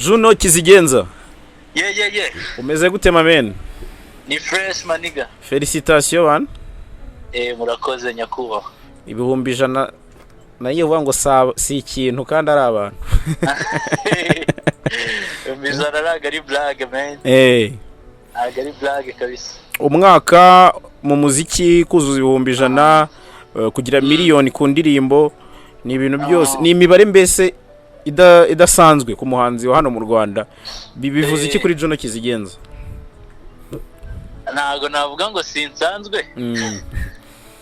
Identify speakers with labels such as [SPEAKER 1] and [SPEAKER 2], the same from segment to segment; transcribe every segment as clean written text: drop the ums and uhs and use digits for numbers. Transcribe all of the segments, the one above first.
[SPEAKER 1] Juno Kizigenza.
[SPEAKER 2] Yeah.
[SPEAKER 1] Umeze gute mamen?
[SPEAKER 2] Ni fresh maniga.
[SPEAKER 1] Félicitations man.
[SPEAKER 2] Murakoze nyakubahwa.
[SPEAKER 1] Ibihumbi ijana nayo uvuga ngo si ikintu kandi ari abantu.
[SPEAKER 2] Bizana ragari blague man. Agari blague kabisa.
[SPEAKER 1] Umwaka mu muziki kuzuza ibihumbi ijana kugira miliyoni ku ndirimbo ni ibintu byose ni imibare mbese idasanzwe ku muhanzi wa hano mu Rwanda. Bivuze iki kuri Juno Kizigenza?
[SPEAKER 2] Ntago navuga ngo sinsanzwe.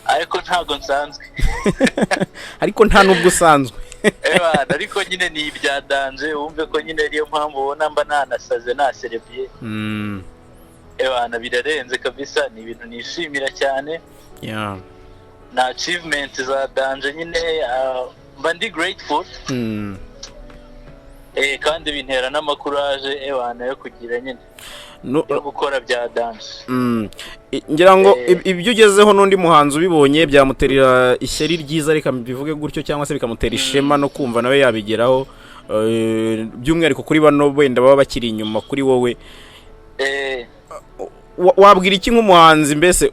[SPEAKER 2] Ariko ntago nsanzwe.
[SPEAKER 1] Ariko nta nubwo usanzwe.
[SPEAKER 2] Ariko nyine ni ibyadanje wumve ko nyine ariyo mpamvu ubona mba nanasaze naserebye. Birarenze kabisa ni ibintu nishimira cyane. Na achievement za danje nyine mba ndi grateful. Kandi bintera n'amakuraje yo kugira nyine yo gukora bya dance.
[SPEAKER 1] Ngira ngo ibyo ugezeho n'undi muhanzi ubibonye byamuterera ishyari ryiza reka bivuge gutyo cyangwa se bikamutera ishema no kumva nawe yabigeraho by'umwihariko kuri bano wenda baba bakiri inyuma kuri wowe. Wabwira iki nk'umuhanzi mbese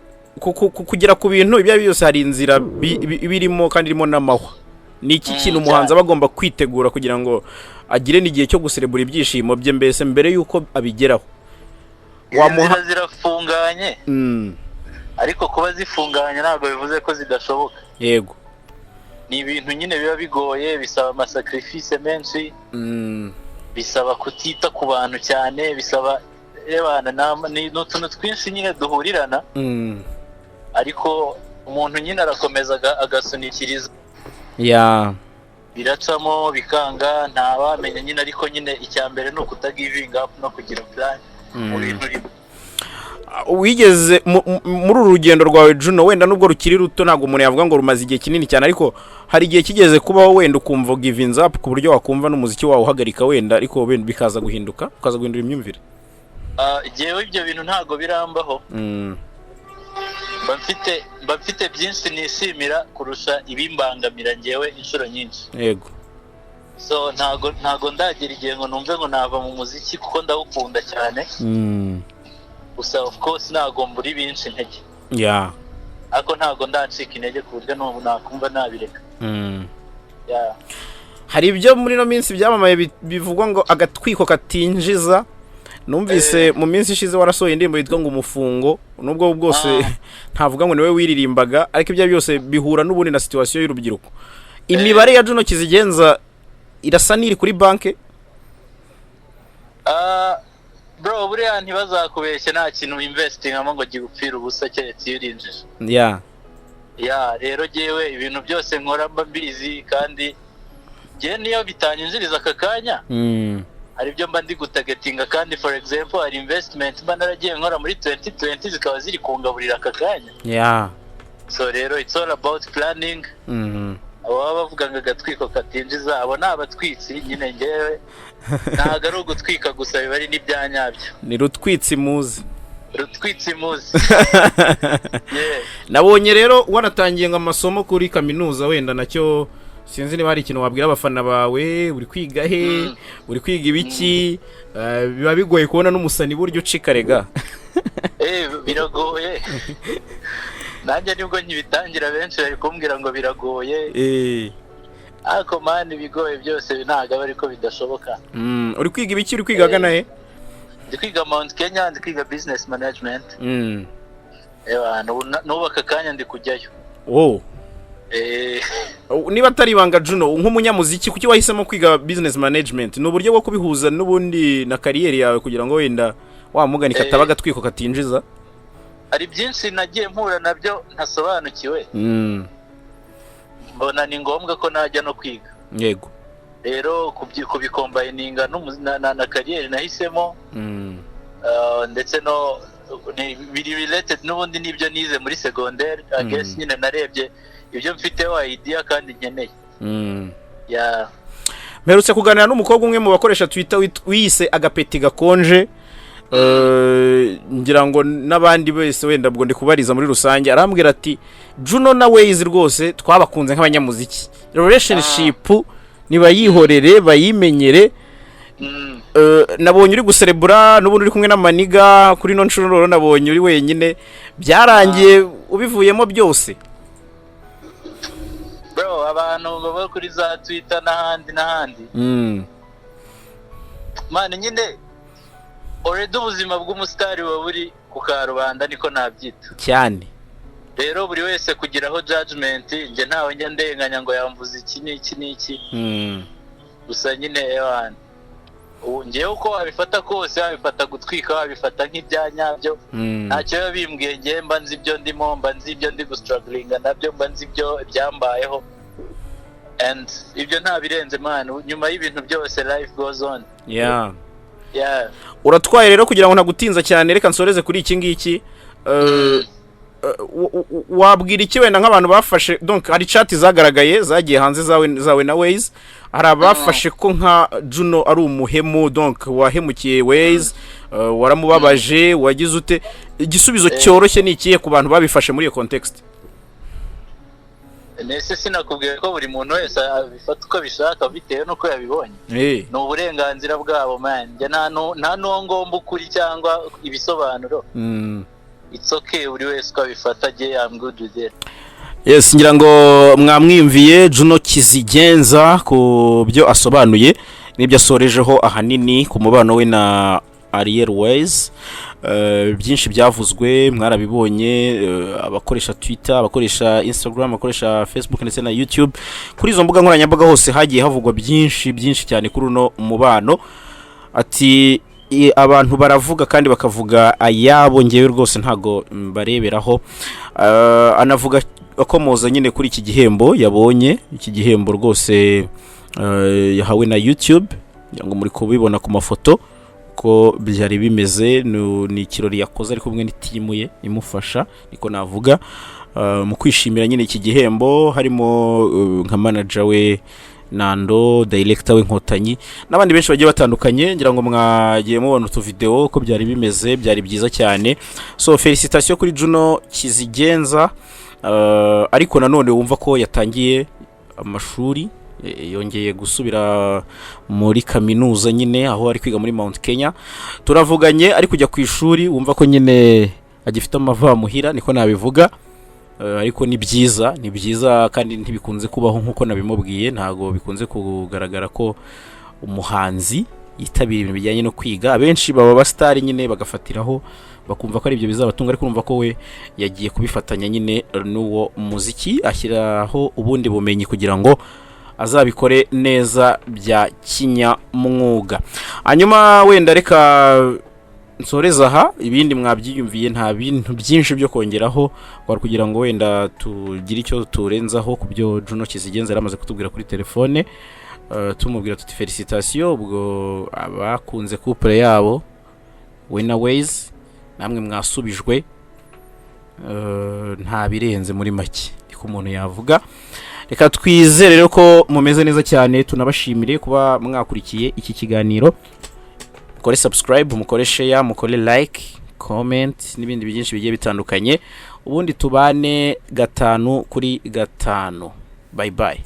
[SPEAKER 1] kugera ku bintu ibyo byose hari inzira birimo kandi irimo n'amahwa? Ni iki kintu umuhanzi aba agomba kwitegura kugira ngo agire n'igihe cyo guserebura ibyishimo bye mbese mbere yuko abigeraho?
[SPEAKER 2] Inzira zirafunganye. Ariko kuba zifunganye ntabwo bivuze ko zidashoboka.
[SPEAKER 1] Yego.
[SPEAKER 2] Ni ibintu nyine biba bigoye, bisaba amasacrifice menshi. Bisaba kutita ku bantu cyane, bisaba ni n'utuntu twinshi nyine duhurirana. Ariko umuntu nyine arakomeza agasunikiriza. Biracamo bikanga ntawamenya nyine ariko nyine icyambere no kutagiving up no kugira plan mu bintu rimwe.
[SPEAKER 1] Wigeze muri uru rugendo rwawe Juno wenda nubwo rukiri ruto ntabwo umuntu yavuga ngo rumaze igihe kinini cyane ariko hari igihe kigeze kubaho wenda ukumva giving up ku buryo wakumva n'umuziki wawe uhagarika wenda ariko wenda bikaza guhinduka ukaza guhindura imyumvire?
[SPEAKER 2] Jewe ibyo bintu ntago birambaho. Bafite byinshi nishimira kurusha ibimbangamira ngewe inshuro nyinshi.
[SPEAKER 1] Yego.
[SPEAKER 2] So ntago ndagera igihe ngo numve ngo nava mu muziki kuko ndawukunda cyane. Gusa of course ntago mburi binshi intege. Ako ntago ndacika intege ku buryo n'ubu nakumva nabireka.
[SPEAKER 1] Hari ibyo muri no minsi byamamaye bivugwa ngo agatwiko katinjiza. Numvise mu minsi ishize warasohoye indirimbo yitwa ngo umufungo nubwo bwose ntavuga ngo niwe wiririmbaga ariko ibyo byose bihura n'ubundi na situation y'urubyiruko. Imibare ya Juno Kizigenza irasa niri kuri banke?
[SPEAKER 2] Bro buriya ntibazakubeshye nta kintu investing ngo gipfira ubusa cyetse yurinjije. Rero jewe ibintu byose nkora mba mbizi kandi je niyo bitanyinjiriza akakanya. Hari byo mba ndi gutagetinga kandi for example hari investment mba naragiye nkora muri 2020 zikaba ziri kungaburira akakanya. So rero it's all about planning. Abo bavuga ngo agatwiko katinjiza abo nabatwitsi nyine ngewe ntago ari ugutwika gusa bibari n'ibyanyabyo. Ni
[SPEAKER 1] rutwitsi muzi. Nabonye rero wanatangiye ngo amasomo kuri kaminuza wenda nacyo sinzi niba hari ikintu wabwira abafana bawe uri kwiga he uri kwiga ibiki biba bigoye kubona n'umusani buryo ucikarega.
[SPEAKER 2] Biragoye. Nanjye nibwo nyibitangira benshi bari kumbwira ngo biragoye. Ako man bigoye byose ntago bari ko bidashoboka.
[SPEAKER 1] Uri kwiga ibiki uri kwiga gana he?
[SPEAKER 2] Ndi kwiga Mount Kenya ndi kwiga business management. Nubaka kanya ndi kujyayo.
[SPEAKER 1] Niba atari ibanga Juno nk'umunyamuziki kuki wahisemo kwiga business management? Ni uburyo bwo kubihuza n'ubundi na kariyeri yawe kugira ngo wenda wamugani kataba gatwiko katinjiza?
[SPEAKER 2] Ari byinshi nagiye mpura nabyo ntasobanukiwe. Mbona ni ngombwa ko najya no kwiga.
[SPEAKER 1] Yego.
[SPEAKER 2] Rero kubikombininga na kariyeri nahisemo. Ndetse no biri related n'ubundi nibyo nize muri secondaire. I guess nyine narebye ibyo mfiteho idea kandi nkeneye.
[SPEAKER 1] Mperutse kuganira n'umukobwa umwe mu bakoresha Twitter wiyise agapeti gakonje. Ngira ngo n'abandi bese wenda bwo ndi kubariza muri rusange arambwira ati Juno na Wayz rwose twabakunze nk'abanyamuziki relationship niba yihorere bayimenyere nabonye uri guserebura n'ubundi uri kumwe n'amaniga kuri no nshuro nabonye uri wenyine byarangiye ubivuyemo byose.
[SPEAKER 2] Bro, abantu baba kuri za Twitter n'ahandi man nyine already ubuzima bw'umusitari wa buri ku karubanda niko nabyita
[SPEAKER 1] cyane.
[SPEAKER 2] Rero buri wese kugiraho judgment, nje ntawe njya ndenganya ngo yamvuze iki n'iki gusa nyine ewana ngewe uko wabifata kose, wabifata gutwika, wabifata nk'ibyanyabyo ntacyo yabimbwiye, ngewe mba nzi ibyo ndimo, mba nzi ibyo ndi gustrugglinga nabyo, mba nzi ibyo byambayeho, and ibyo nta birenze man. Nyuma y'ibintu byose life goes on.
[SPEAKER 1] Yeah. Uratwaye rero kugira ngo ntagutinza cyane, reka nsoreze kuri iki ngiki. Wabwira iki wenda nk'abantu bafashe, donc hari chat zagaragaye zagiye hanze zawe na Wayz, hari abafashe ko nka Juno ari umuhemu, donc wahemukiye Wayz, waramubabaje, wagize ute? Igisubizo cyoroshye ni ikihe ku bantu babifashe muri iyo context?
[SPEAKER 2] Nese sinakubwiye ko buri muntu wese abifata uko bishaka bitewe nuko yabibonye. Ni uburenganzira bwabo man. Nje nta ngomba ukuri cyangwa ibisobanuro. It's okay, buri wese ko abifata, je I'm good with it.
[SPEAKER 1] Yes, ngira ngo mwamwimviye Juno Kizigenza ku byo asobanuye n'ibyo asorejeho ahanini ku mubano we na Ariel Wayz. Byinshi byavuzwe mwarabibonye, abakoresha Twitter, abakoresha Instagram, abakoresha Facebook ndetse na YouTube. Kuri izo mbuga nkoranyambaga hose hagiye havugwa byinshi cyane kuri uno umubano. Ati abantu baravuga kandi bakavuga ayabo, ngewe rwose ntago bareberaho. Anavuga akomoza nyine kuri iki gihembo yabonye, iki gihembo rwose yahawe na YouTube, ngo muri kubibona ku mafoto ko byari bimeze. Ni ikirori yakoze ari kumwe n'itimu ye imufasha, niko navuga, mu kwishimira nyine iki gihembo. Harimo nka manager we Nando, director we Nkotanyi n'abandi benshi bagiye batandukanye. Ngira ngo mwagiye mubona utu video ko byari bimeze, byari byiza cyane. So felicitation kuri Juno Kizigenza. Ariko nanone wumva ko yatangiye amashuri, yongeye gusubira muri kaminuza nyine aho ari kwiga muri Mount Kenya. Turavuganye ari kujya ku ishuri, wumva ko nyine agifite amava muhira, niko nabivuga. Ariko ni byiza kandi ntibikunze kubaho nkuko nabimubwiye. Ntago bikunze kugaragara ko umuhanzi yitabira ibintu bijyanye no kwiga. Abenshi baba bastari nyine bagafatiraho bakumva ko ari ibyo bizabatunga, ariko urumva ko we yagiye kubifatanya nyine n'uwo muziki, ashyiraho ubundi bumenyi kugira ngo azabikore neza bya kinyamwuga. Hanyuma wenda reka nsoreza aha, ibindi mwabyiyumviye, nta bintu byinshi byo kongeraho kwari kugira ngo wenda tugire icyo turenzaho ku byo Juno Kizigenza yaramaze kutubwira kuri telefone. Tumubwira tuti felicitation, ubwo abakunze couple yabo we na Wayz namwe mwasubijwe, nta birenze muri make iko umuntu yavuga. Reka twizere rero ko mumeze neza cyane, tunabashimire kuba mwakurikiye iki kiganiro. Mukore subscribe, mukore share, mukore like, comment n'ibindi byinshi bigiye bitandukanye. Ubundi tubane 5 kuri 5. Bye bye.